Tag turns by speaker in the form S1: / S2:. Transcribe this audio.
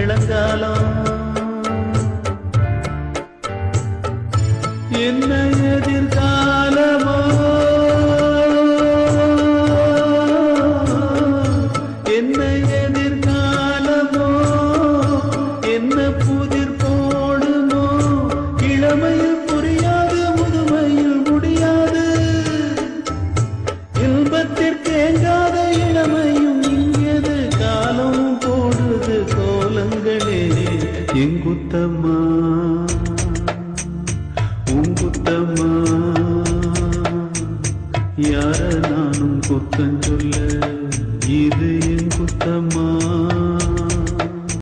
S1: இளங்காலம் என்ன எதிர்காலமோ என்ன எதிர்காலமோ என்ன புதிர் போடுமோ இளமையில் புரியாது முதுமையில் முடியாது இன்பத்திற்கேங்காத இளமையும் இங்கேது காலம் போடுது கோலங்களே எங்குத்தம்மா